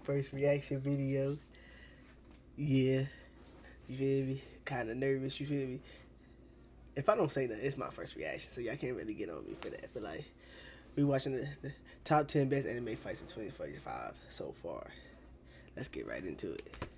first reaction video. Yeah, you feel me? Kind of nervous, you feel me? If I don't say that, it's my first reaction, so y'all can't really get on me for that. But like, we watching the top 10 best anime fights in 2045 so far. Let's get right into it.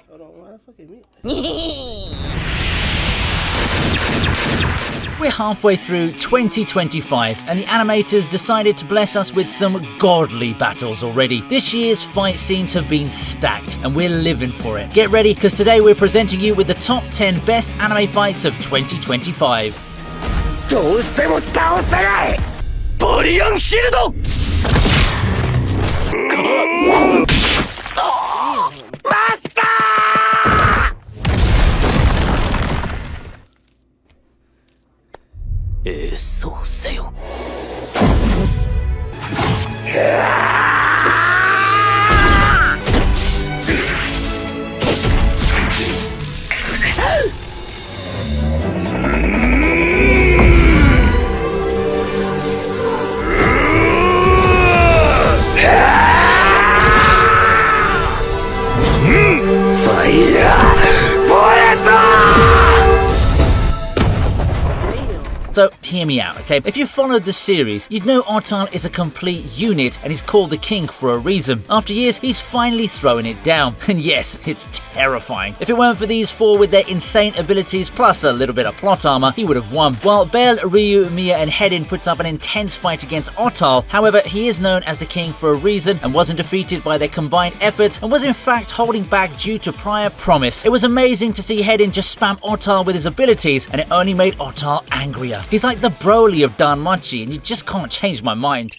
Hold on, why the fuck is me? We're halfway through 2025 and the animators decided to bless us with some godly battles already. This year's fight scenes have been stacked and we're living for it. Get ready, because today we're presenting you with the top 10 best anime fights of 2025. どうしても倒せない！ボリアンシールド！マスター！そうせよ。So hear me out, okay? If you followed the series, you'd know Otal is a complete unit and he's called the king for a reason. After years, he's finally throwing it down. And yes, it's terrifying. If it weren't for these four with their insane abilities plus a little bit of plot armor, he would have won. While Bell, Ryu, Mia and Hedin puts up an intense fight against Otal, however, he is known as the king for a reason and wasn't defeated by their combined efforts and was in fact holding back due to prior promise. It was amazing to see Hedin just spam Otal with his abilities and it only made Otal angrier. He's like the Broly of Danmachi and you just can't change my mind.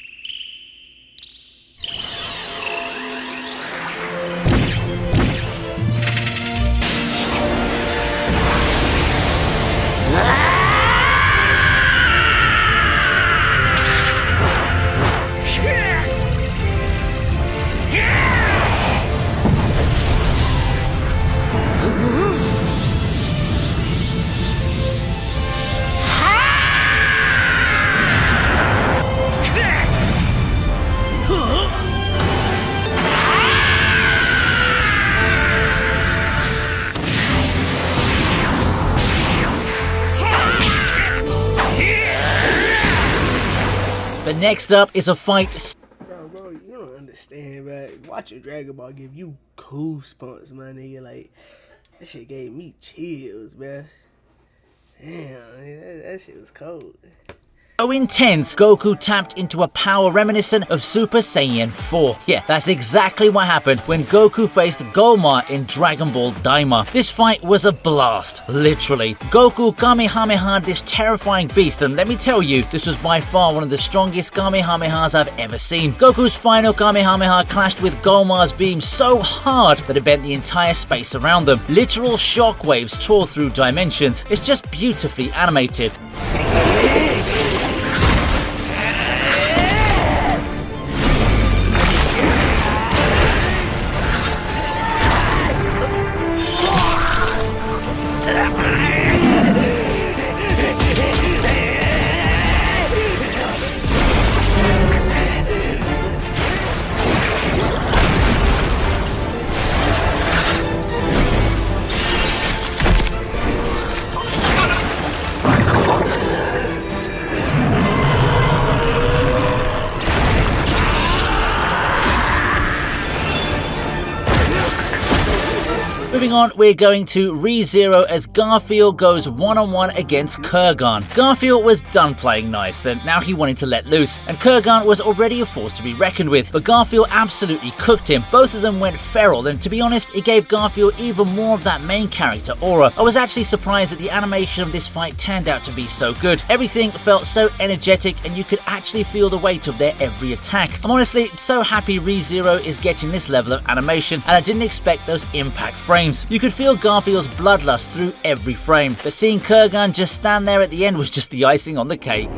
But next up is a fight. Bro, you don't understand, bro. Watching Dragon Ball give you goosebumps, my nigga. Like, that shit gave me chills, bro. Damn, that shit was cold. So intense, Goku tapped into a power reminiscent of Super Saiyan 4. Yeah, that's exactly what happened when Goku faced Gulma in Dragon Ball Daima. This fight was a blast, literally. Goku Kamehameha'd this terrifying beast, and let me tell you, this was by far one of the strongest Kamehamehas I've ever seen. Goku's final Kamehameha clashed with Gulma's beam so hard that it bent the entire space around them. Literal shockwaves tore through dimensions. It's just beautifully animated. on, we're going to ReZero as Garfield goes one-on-one against Kurgan. Garfield was done playing nice, and now he wanted to let loose, and Kurgan was already a force to be reckoned with, but Garfield absolutely cooked him. Both of them went feral, and to be honest, it gave Garfield even more of that main character aura. I was actually surprised that the animation of this fight turned out to be so good. Everything felt so energetic, and you could actually feel the weight of their every attack. I'm honestly so happy ReZero is getting this level of animation, and I didn't expect those impact frames. You could feel Garfield's bloodlust through every frame, but seeing Kurgan just stand there at the end was just the icing on the cake.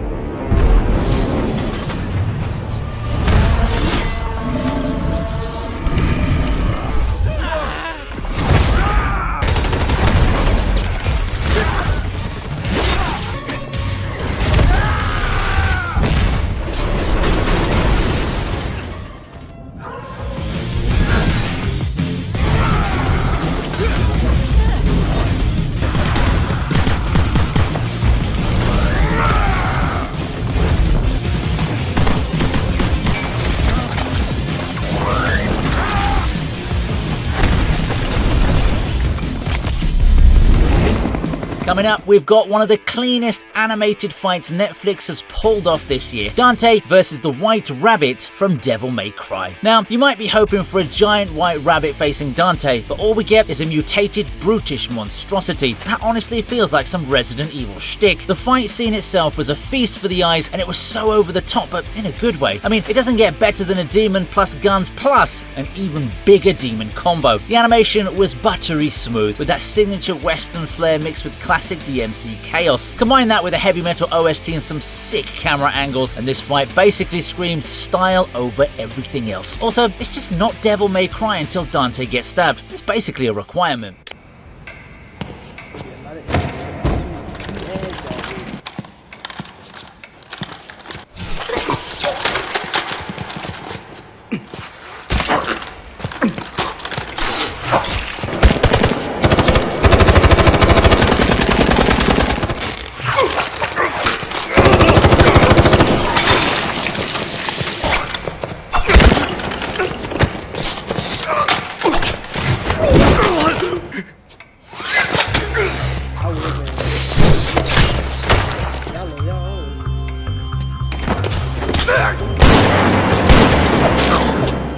Coming up, we've got one of the cleanest animated fights Netflix has pulled off this year. Dante versus the White Rabbit from Devil May Cry. Now, you might be hoping for a giant white rabbit facing Dante, but all we get is a mutated, brutish monstrosity. That honestly feels like some Resident Evil shtick. The fight scene itself was a feast for the eyes, and it was so over the top, but in a good way. I mean, it doesn't get better than a demon plus guns plus an even bigger demon combo. The animation was buttery smooth, with that signature Western flair mixed with classic DMC chaos. Combine that with a heavy metal OST and some sick camera angles, and this fight basically screams style over everything else. Also, it's just not Devil May Cry until Dante gets stabbed. It's basically a requirement.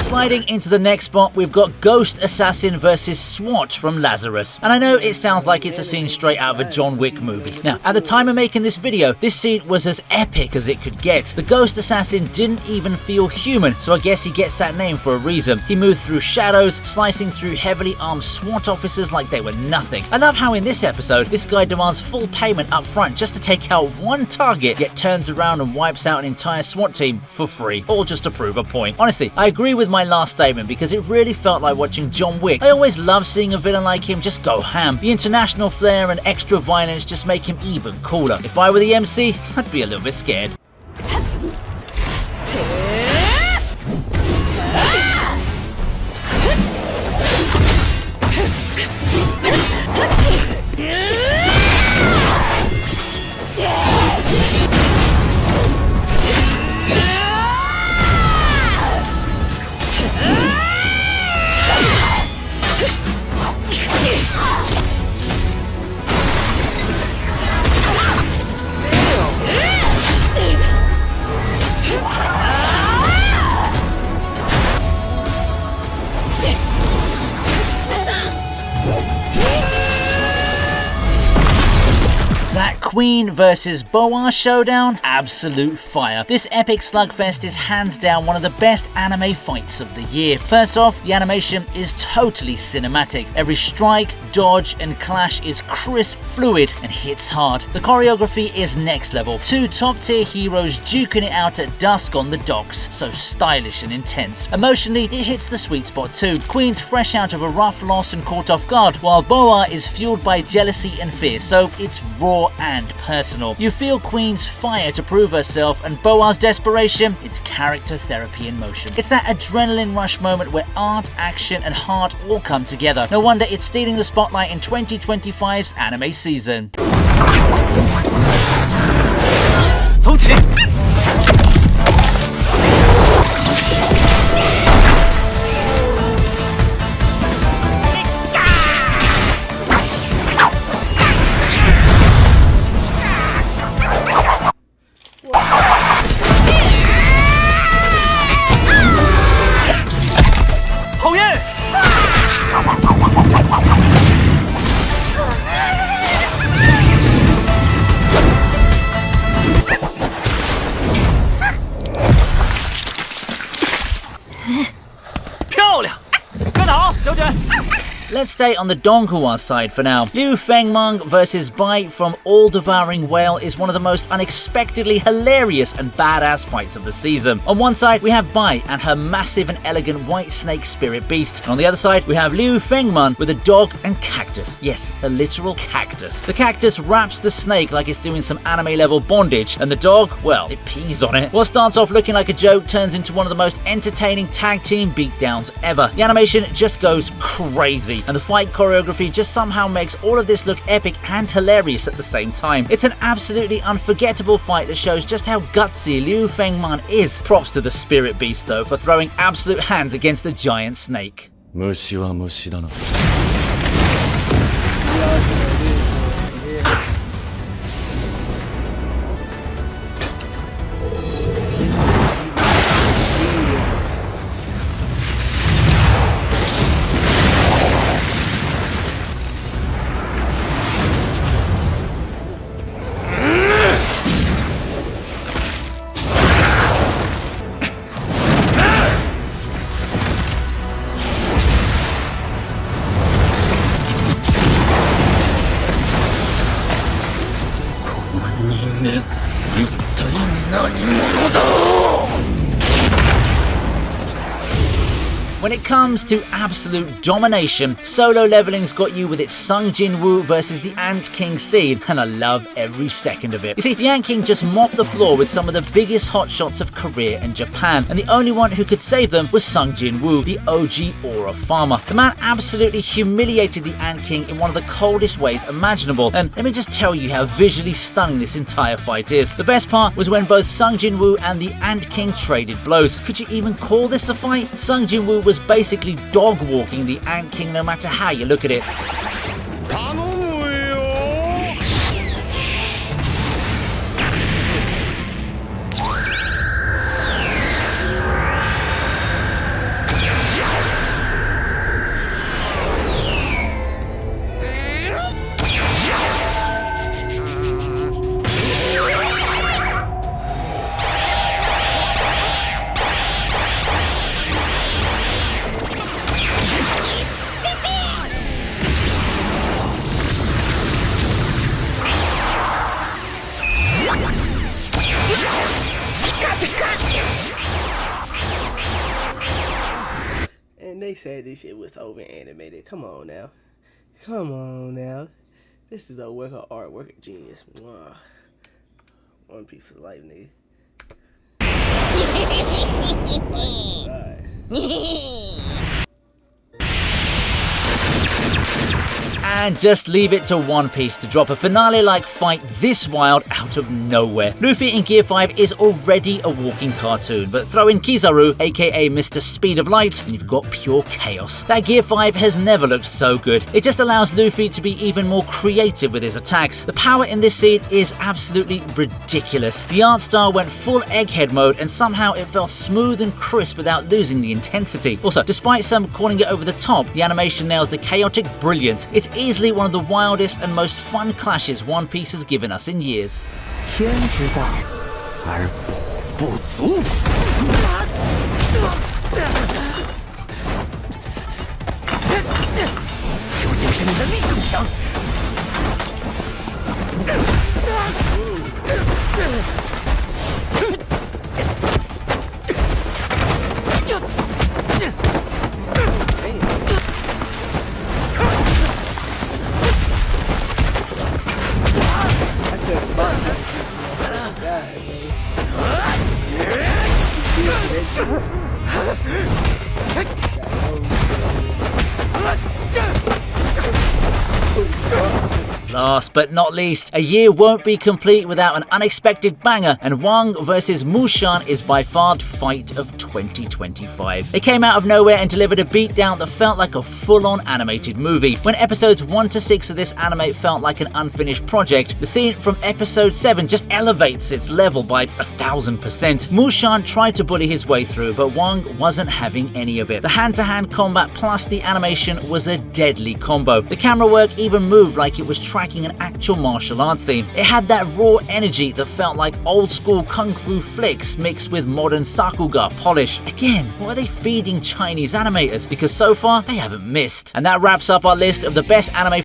Sliding into the next spot, we've got Ghost Assassin versus SWAT from Lazarus. And I know it sounds like it's a scene straight out of a John Wick movie. Now, at the time of making this video, this scene was as epic as it could get. The Ghost Assassin didn't even feel human, so I guess he gets that name for a reason. He moved through shadows, slicing through heavily armed SWAT officers like they were nothing. I love how in this episode, this guy demands full payment up front just to take out one target, yet turns around and wipes out an entire SWAT team for free, all just to prove a point. Honestly, I agree with my last statement because it really felt like watching John Wick. I always love seeing a villain like him just go ham. The international flair and extra violence just make him even cooler. If I were the MC, I'd be a little bit scared. Queen versus Boa showdown, absolute fire. This epic slugfest is hands down one of the best anime fights of the year. First off, the animation is totally cinematic. Every strike, dodge, and clash is crisp, fluid, and hits hard. The choreography is next level. Two top-tier heroes duking it out at dusk on the docks, so stylish and intense. Emotionally, it hits the sweet spot too. Queen's fresh out of a rough loss and caught off guard, while Boa is fueled by jealousy and fear, so it's raw and personal. You feel Queen's fire to prove herself, and Boa's desperation, it's character therapy in motion. It's that adrenaline rush moment where art, action, and heart all come together. No wonder it's stealing the spotlight in 2025's anime season. let's stay on the Donghua side for now. Liu Fengmeng vs Bai from All Devouring Whale is one of the most unexpectedly hilarious and badass fights of the season. On one side, we have Bai and her massive and elegant white snake spirit beast. And on the other side, we have Liu Fengmeng with a dog and cactus. Yes, a literal cactus. The cactus wraps the snake like it's doing some anime level bondage, and the dog, well, it pees on it. What starts off looking like a joke turns into one of the most entertaining tag team beatdowns ever. The animation just goes crazy, and the fight choreography just somehow makes all of this look epic and hilarious at the same time. It's an absolutely unforgettable fight that shows just how gutsy Liu Fengmeng is. Props to the spirit beast though for throwing absolute hands against the giant snake. 虫は虫だな。When it comes to absolute domination, Solo Leveling's got you with its Sung Jin Woo versus the Ant King scene, and I love every second of it. You see, the Ant King just mopped the floor with some of the biggest hotshots of Korea and Japan, and the only one who could save them was Sung Jin Woo, the OG aura farmer. The man absolutely humiliated the Ant King in one of the coldest ways imaginable, and let me just tell you how visually stunning this entire fight is. The best part was when both Sung Jin Woo and the Ant King traded blows. Could you even call this a fight? Sung Jin Woo was basically dog walking the Ant King no matter how you look at it. And they said this shit was over animated. Come on now. Come on now. This is a work of art, work of genius. Mwah. One Piece for life, nigga. And just leave it to One Piece to drop a finale-like fight this wild out of nowhere. Luffy in Gear 5 is already a walking cartoon, but throw in Kizaru, aka Mr. Speed of Light, and you've got pure chaos. That Gear 5 has never looked so good. It just allows Luffy to be even more creative with his attacks. The power in this scene is absolutely ridiculous. The art style went full egghead mode, and somehow it felt smooth and crisp without losing the intensity. Also, despite some calling it over the top, the animation nails the chaotic brilliance. It's easily one of the wildest and most fun clashes One Piece has given us in years. 天之大而不足。究竟是你的力更强。Last but not least, a year won't be complete without an unexpected banger, and Wang vs Mushan is by far the fight of 2025. They came out of nowhere and delivered a beatdown that felt like a full-on animated movie. When episodes 1 to 6 of this anime felt like an unfinished project, the scene from episode 7 just elevates its level by 1000%. Mushan tried to bully his way through, but Wang wasn't having any of it. The hand-to-hand combat plus the animation was a deadly combo. The camera work even moved like it was tracking lacking an actual martial arts scene. It had that raw energy that felt like old school kung fu flicks mixed with modern Sakuga polish. Again, what are they feeding Chinese animators? Because so far, they haven't missed. And that wraps up our list of the best anime